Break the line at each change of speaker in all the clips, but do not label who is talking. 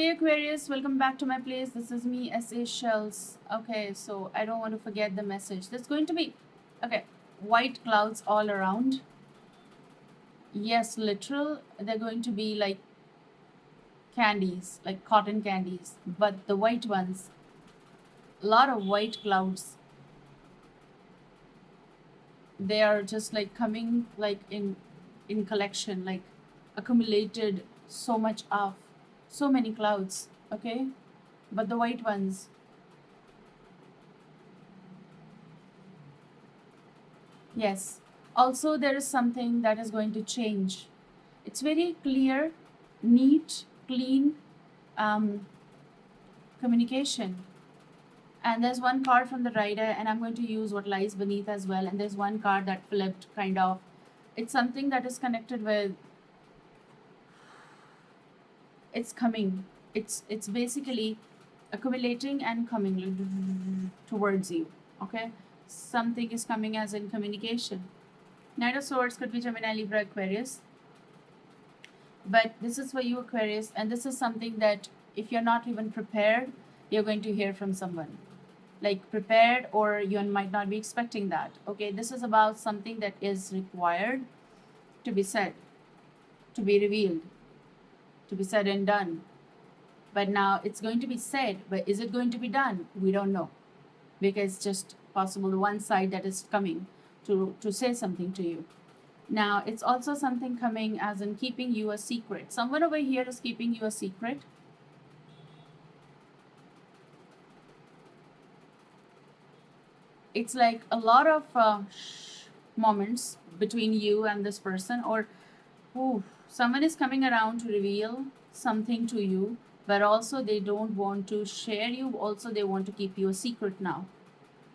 Hey Aquarius, welcome back to my place. This is me, S.A. Shells. Okay, so I don't want to forget the message. There's going to be, okay, white clouds all around. Yes, literal. They're going to be like candies, like cotton candies, but the white ones, a lot of white clouds. They are just like coming like in collection, like accumulated so much of so many clouds. Okay, but the white ones. Yes. Also, there is something that is going to change. It's very clear, neat, clean um, communication. And there's one card from the rider, and I'm going to use what lies beneath as well. And there's one card that flipped, kind of. It's something that is connected with. It's coming. It's basically accumulating and coming towards you. Okay, something is coming as in communication. Knight of Swords could be Gemini, Libra, Aquarius. But this is for you, Aquarius, and this is something that if you're not even prepared, you're going to hear from someone. Like prepared, or you might not be expecting that. Okay, this is about something that is required to be said, to be revealed, to be said and done. But now it's going to be said, but is it going to be done? We don't know. Because it's just possible the one side that is coming to say something to you. Now, it's also something coming as in keeping you a secret. Someone over here is keeping you a secret. It's like a lot of moments between you and this person, or someone is coming around to reveal something to you, but also they don't want to share you. Also, they want to keep you a secret now.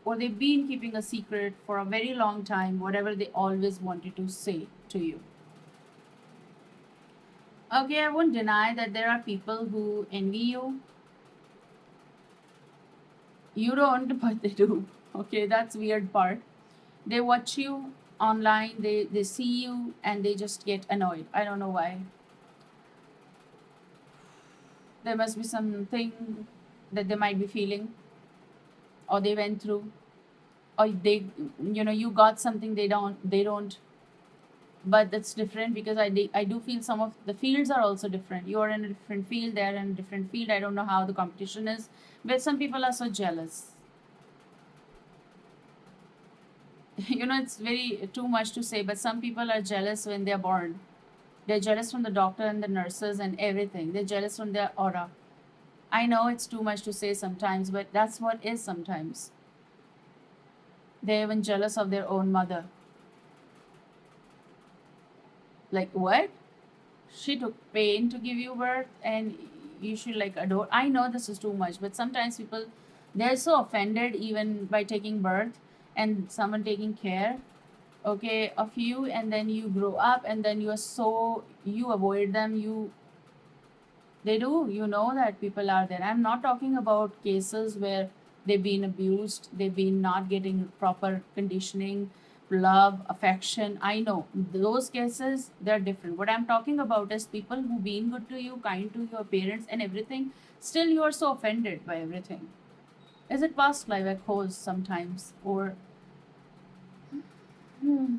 Or they've been keeping a secret for a very long time, whatever they always wanted to say to you. Okay, I won't deny that there are people who envy you. You don't, but they do. Okay, that's weird part. They watch you online, they see you and they just get annoyed. I don't know why. There must be something that they might be feeling or they went through, or they, you got something they don't. But that's different because I do feel some of the fields are also different. You're in a different field, they're in a different field. I don't know how the competition is, but some people are so jealous. It's very too much to say, but some people are jealous when they're born. They're jealous from the doctor and the nurses and everything. They're jealous from their aura. I know it's too much to say sometimes, but that's what is sometimes. They're even jealous of their own mother. Like, what? She took pain to give you birth and you should like adore. I know this is too much, but sometimes people, they're so offended even by taking birth and someone taking care, okay, of you, and then you grow up and then you avoid them. They do, that people are there. I'm not talking about cases where they've been abused, they've been not getting proper conditioning, love, affection. I know those cases, they're different. What I'm talking about is people who been good to you, kind to your parents and everything, still you are so offended by everything. Is it past life echoes sometimes, or hmm.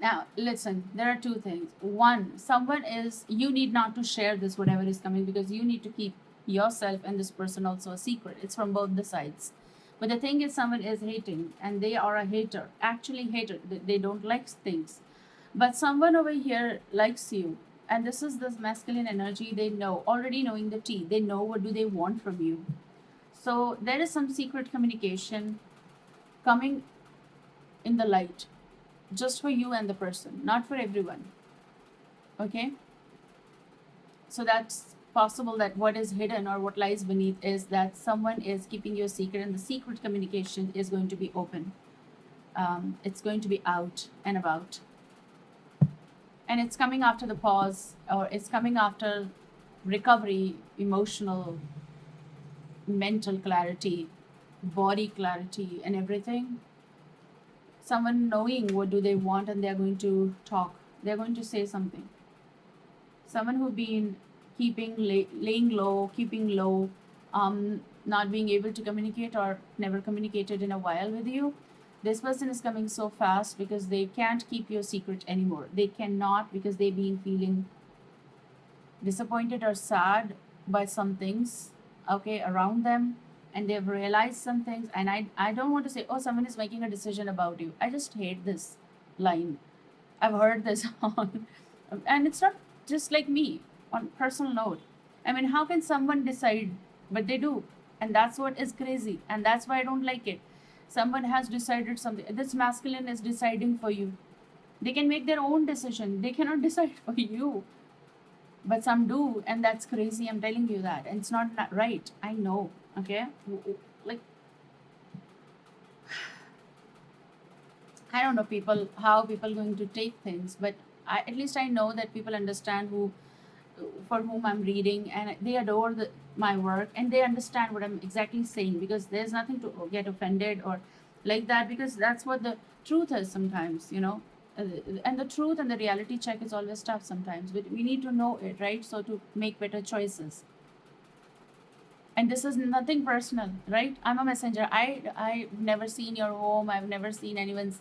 Now, listen, there are two things. One, someone is, you need not to share this, whatever is coming, because you need to keep yourself and this person also a secret. It's from both the sides. But the thing is, someone is hating and they are a hater, actually hater. They don't like things. But someone over here likes you. And this is this masculine energy. They know, already knowing the tea, they know what do they want from you. So there is some secret communication coming in the light, just for you and the person, not for everyone. Okay, so that's possible that what is hidden or what lies beneath is that someone is keeping your secret, and the secret communication is going to be open. It's going to be out and about, and it's coming after the pause, or it's coming after recovery, emotional, mental clarity, body clarity, and everything. Someone knowing what do they want and they're going to talk, they're going to say something. Someone who been laying low, keeping low, not being able to communicate or never communicated in a while with you. This person is coming so fast because they can't keep your secret anymore. They cannot, because they've been feeling disappointed or sad by some things, okay, around them, and they've realized some things. And I don't want to say, oh, someone is making a decision about you. I just hate this line. I've heard this on, and it's not just like me. On personal note, I mean, how can someone decide? But they do, and that's what is crazy, and that's why I don't like it. Someone has decided something. This masculine is deciding for you. They can make their own decision. They cannot decide for you, but some do, and that's crazy. I'm telling you that, and it's not right. I know. Okay, like I don't know people how people going to take things, but at least I know that people understand who for whom I'm reading, and they adore my work, and they understand what I'm exactly saying, because there's nothing to get offended or like that, because that's what the truth is sometimes, and the truth and the reality check is always tough sometimes, but we need to know it, right? So to make better choices. And this is nothing personal, right? I'm a messenger. I've never seen your home. I've never seen anyone's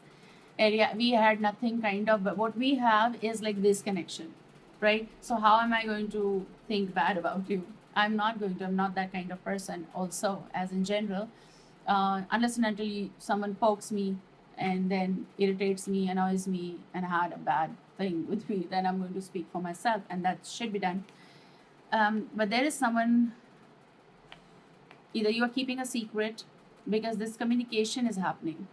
area. We had nothing kind of, but what we have is like this connection, right? So how am I going to think bad about you? I'm not going to. I'm not that kind of person. Also, as in general, unless and until someone pokes me and then irritates me, annoys me, and had a bad thing with me, then I'm going to speak for myself, and that should be done. But there is someone, either you are keeping a secret because this communication is happening.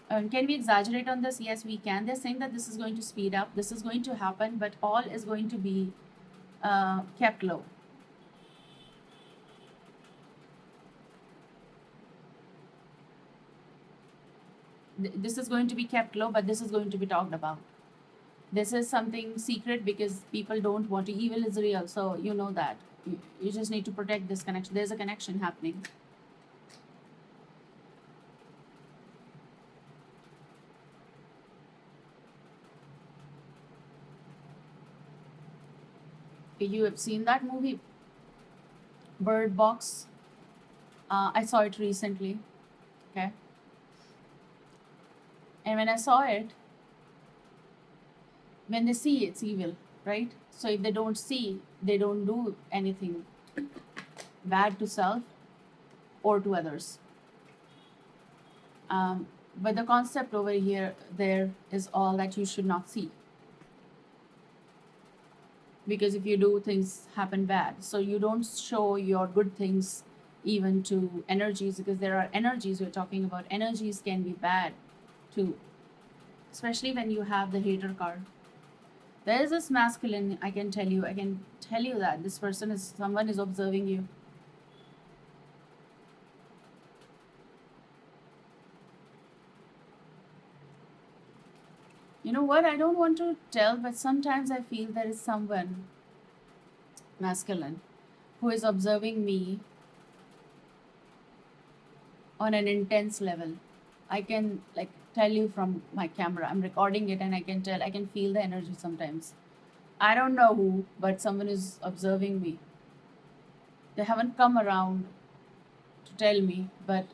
Can we exaggerate on this? Yes, we can. They're saying that this is going to speed up, this is going to happen, but all is going to be kept low. This is going to be kept low, but this is going to be talked about. This is something secret because people don't want to. Evil is real, so you know that. You just need to protect this connection. There's a connection happening. You have seen that movie, Bird Box? I saw it recently. Okay. And when I saw it, when they see, it's evil, right? So if they don't see, they don't do anything bad to self or to others. But the concept over here, there is all that you should not see. Because if you do, things happen bad. So you don't show your good things even to energies, because there are energies we're talking about. Energies can be bad too, especially when you have the hater card. There is this masculine, I can tell you, that this person is, someone is observing you. You know what? I don't want to tell, but sometimes I feel there is someone masculine who is observing me on an intense level. I can like tell you from my camera. I'm recording it and I can tell, I can feel the energy sometimes. I don't know who, but someone is observing me. They haven't come around to tell me, but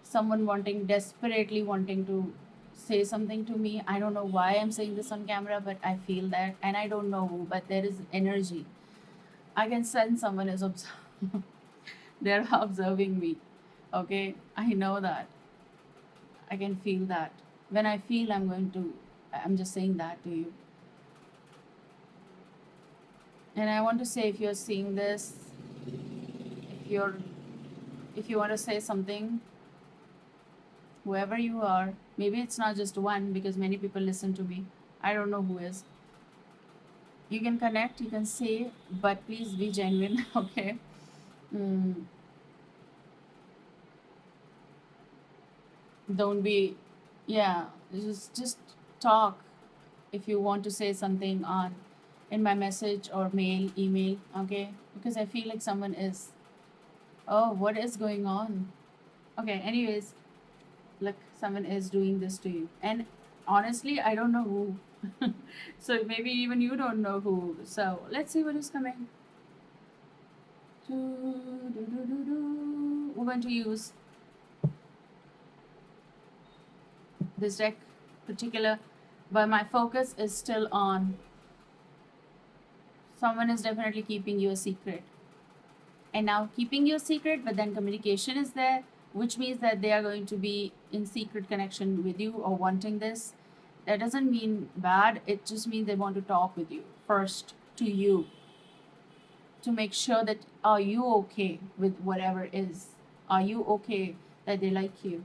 someone wanting, desperately wanting to say something to me. I don't know why I'm saying this on camera, but I feel that, and I don't know who, but there is energy. I can sense someone is they're observing me. Okay, I know that. I can feel that. When I feel, I'm just saying that to you. And I want to say, if you're seeing this, if you're if you want to say something, whoever you are, maybe it's not just one, because many people listen to me. I don't know who is. You can connect, you can say, but please be genuine, okay? Mm, don't be, yeah, just talk if you want to say something on in my message or mail, email, okay? Because I feel like someone is, oh, what is going on? Okay, anyways, look, someone is doing this to you. And honestly, I don't know who. So maybe even you don't know who. So let's see what is coming. We're going to use this deck particular, but my focus is still on someone is definitely keeping you a secret. And now keeping you a secret, but then communication is there, which means that they are going to be in secret connection with you or wanting this. That doesn't mean bad, it just means they want to talk with you first to you to make sure that are you okay with whatever is? Are you okay that they like you?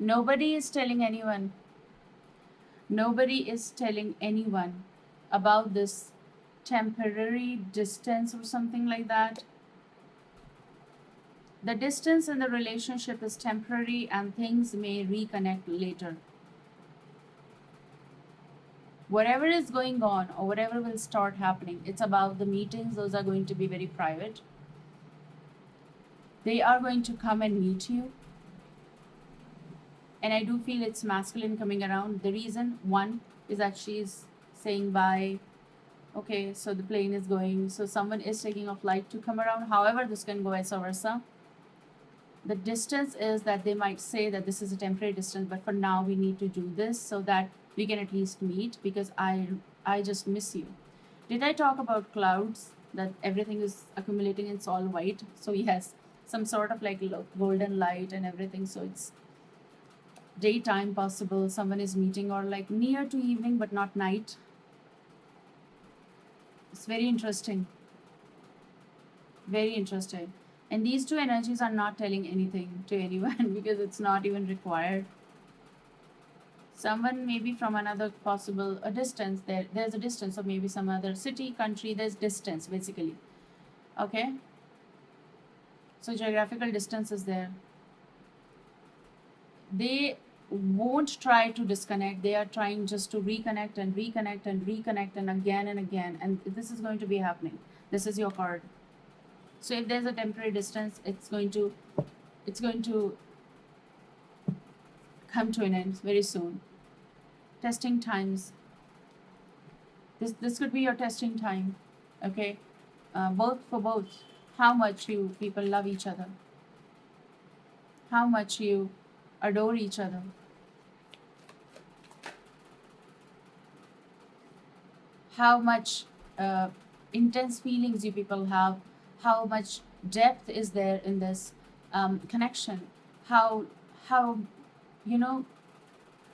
Nobody is telling anyone. Nobody is telling anyone about this temporary distance or something like that. The distance in the relationship is temporary and things may reconnect later. Whatever is going on or whatever will start happening, it's about the meetings, those are going to be very private. They are going to come and meet you. And I do feel it's masculine coming around. The reason, one, is that she's saying bye. Okay, so the plane is going. So someone is taking a flight to come around. However, this can go vice versa. The distance is that they might say that this is a temporary distance, but for now we need to do this so that we can at least meet because I just miss you. Did I talk about clouds? That everything is accumulating, it's all white. So yes, some sort of like golden light and everything. So it's daytime possible, someone is meeting, or like near to evening but not night. It's very interesting, very interesting. And these two energies are not telling anything to anyone because it's not even required. Someone maybe from another possible a distance, there's a distance, or maybe some other city, country, there's distance basically. Okay, so geographical distance is there. They won't try to disconnect, they are trying just to reconnect and reconnect and reconnect and again, and this is going to be happening. This is your card. So if there's a temporary distance, it's going to come to an end very soon. Testing times, this could be your testing time. Okay, both for both, how much you people love each other, how much you adore each other, how much intense feelings you people have, how much depth is there in this connection, how you know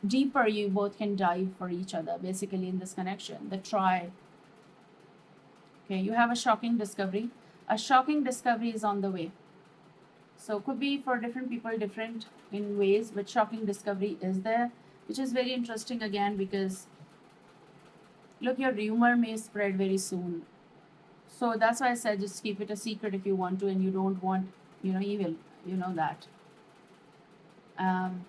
deeper you both can dive for each other basically in this connection. The try. Okay, you have a shocking discovery. A shocking discovery is on the way. So could be for different people different in ways, but shocking discovery is there, which is very interesting again because look, your rumor may spread very soon. So that's why I said just keep it a secret if you want to and you don't want, evil. You know that. Um,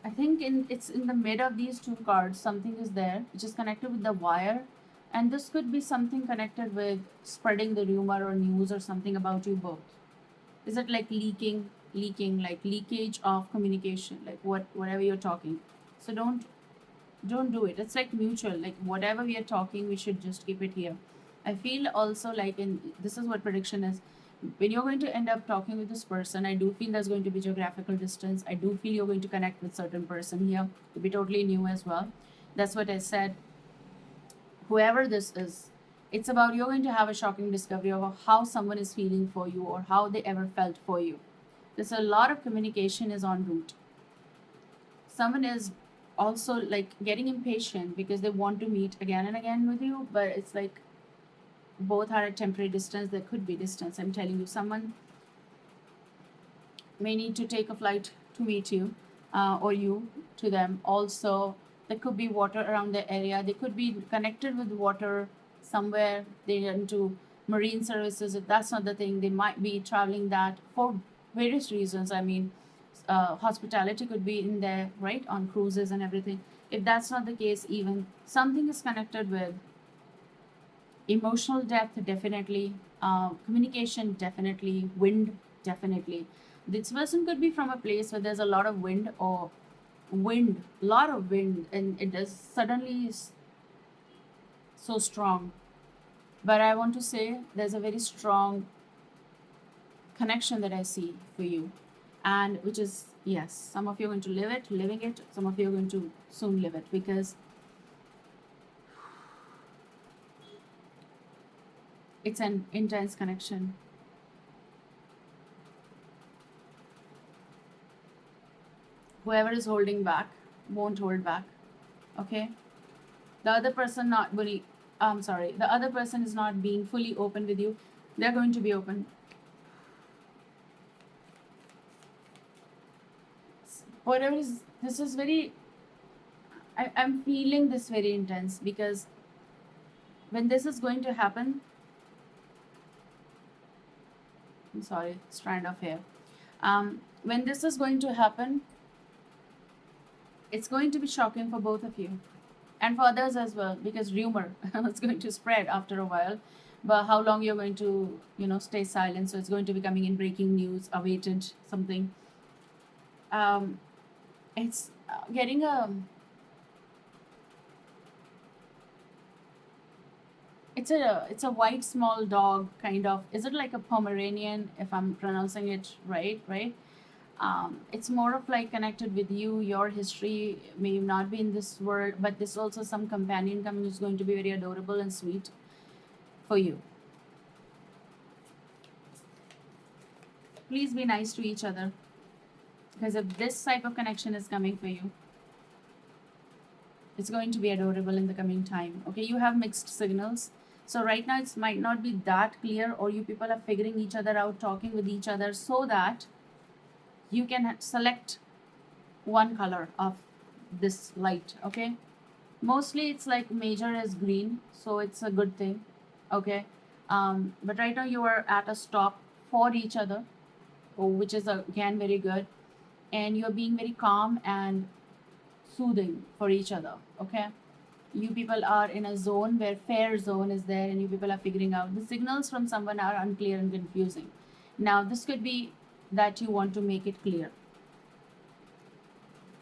I think it's in the mid of these two cards, something is there which is connected with the wire. And this could be something connected with spreading the rumor or news or something about you both. Is it like leaking, like leakage of communication, like whatever you're talking. So don't do it. It's like mutual. Like whatever we are talking, we should just keep it here. I feel also like in this is what prediction is. When you're going to end up talking with this person, I do feel there's going to be geographical distance. I do feel you're going to connect with certain person here. To be totally new as well. That's what I said. Whoever this is, it's about you're going to have a shocking discovery of how someone is feeling for you or how they ever felt for you. There's a lot of communication is en route. Someone is also like getting impatient because they want to meet again and again with you, but it's like both are at temporary distance. There could be distance. I'm telling you, someone may need to take a flight to meet you, or you to them. Also, there could be water around the area. They could be connected with water somewhere. They're into marine services. If that's not the thing, they might be traveling that for various reasons. I mean, hospitality could be in there, right, on cruises and everything. If that's not the case, even something is connected with emotional depth, definitely, communication, definitely, wind, definitely. This person could be from a place where there's a lot of wind, or lot of wind, and it is suddenly so strong. But I want to say there's a very strong connection that I see for you, and which is, yes, some of you are going to living it, some of you are going to soon live it, because it's an intense connection. Whoever is holding back won't hold back. Okay, the other person not very, I'm sorry, the other person is not being fully open with you. They're going to be open. Whatever is, this is very, I'm feeling this very intense, because when this is going to happen, I'm sorry, strand of hair. When this is going to happen, it's going to be shocking for both of you and for others as well, because rumor is going to spread after a while. But how long you're going to, stay silent? So it's going to be coming in breaking news, awaited something. Um, it's getting a, it's a white small dog kind of. Is it like a Pomeranian, if I'm pronouncing it right? Right. It's more of like connected with you. Your history may not be in this world, but there's also some companion coming who's going to be very adorable and sweet for you. Please be nice to each other, because if this type of connection is coming for you, it's going to be adorable in the coming time. Okay, you have mixed signals. So right now it might not be that clear, or you people are figuring each other out, talking with each other, so that you can select one color of this light. Okay, mostly it's like major is green, so it's a good thing. Okay, but right now you are at a stop for each other, which is again very good, and you're being very calm and soothing for each other. Okay, you people are in a zone where fair zone is there, and you people are figuring out the signals from someone are unclear and confusing. Now this could be that you want to make it clear.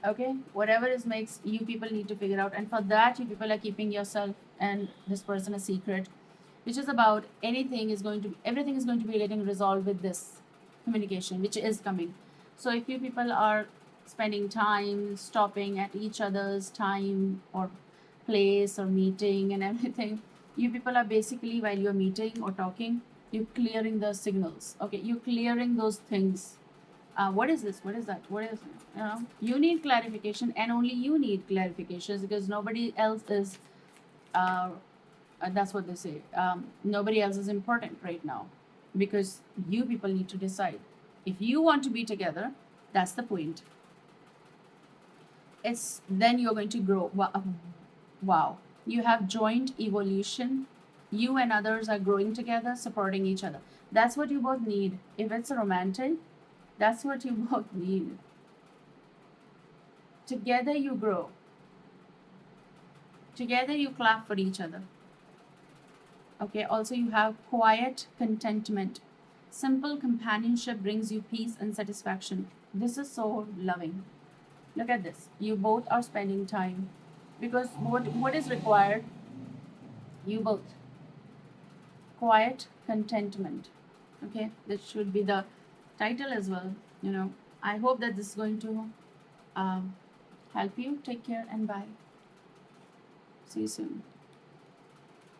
Okay, whatever is makes, you people need to figure out, and for that you people are keeping yourself and this person a secret, which is about everything is going to be getting resolved with this communication which is coming. So if you people are spending time stopping at each other's time or place or meeting and everything, you people are basically, while you're meeting or talking, you're clearing the signals. Okay, you're clearing those things. What is this, what is that, what is, you need clarification, and only you need clarifications, because nobody else is, uh, that's what they say, nobody else is important right now, because you people need to decide if you want to be together. That's the point. It's then you're going to grow. Wow, you have joint evolution. You and others are growing together, supporting each other. That's what you both need. If it's romantic, that's what you both need. Together you grow. Together you clap for each other. Okay, also you have quiet contentment. Simple companionship brings you peace and satisfaction. This is so loving. Look at this. You both are spending time, because what is required? You both. Quiet contentment. Okay, this should be the title as well. I hope that this is going to um, help you. Take care and bye. See you soon.